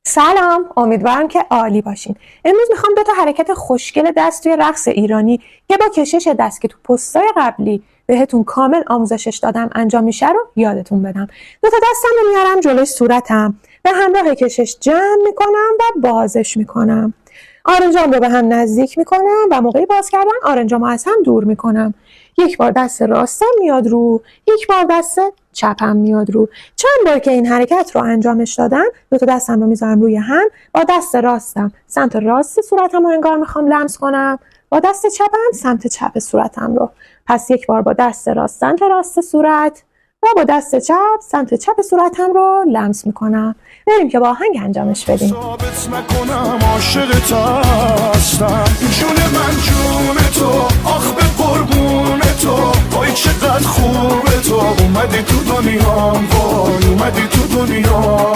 سلام، امیدوارم که عالی باشین. امروز میخوام 2 تا حرکت خوشگل دست توی رقص ایرانی که با کشش دست که تو پستای قبلی بهتون کامل آموزشش دادم انجام میشه رو یادتون بدم. 2 تا دستم رو میارم جلوی صورتم، به همراه کشش جمع میکنم و بازش میکنم. آرنجام رو به هم نزدیک میکنم و موقعی باز کردن آرنجام از هم دور میکنم. یک بار دست راستم میاد رو، یک بار دست چپم میاد رو. چند بار که این حرکت رو انجامش دادم 2 تا دستم رو میذارم روی هم، با دست راستم سمت راست صورتم رو انگار میخوام لمس کنم، با دست چپم سمت چپ صورتم رو. پس یک بار با دست راست سمت راست صورت و با دست چپ سمت چپ صورتم رو لمس میکنم. بریم که با آهنگ انجامش بدیم. ثابت نکنم عاشقت هستم، جون من جون تو، آخ به قربون تو، وای چقدر خوبه تو، اومدی تو دنیا، وای اومدی تو دنیا،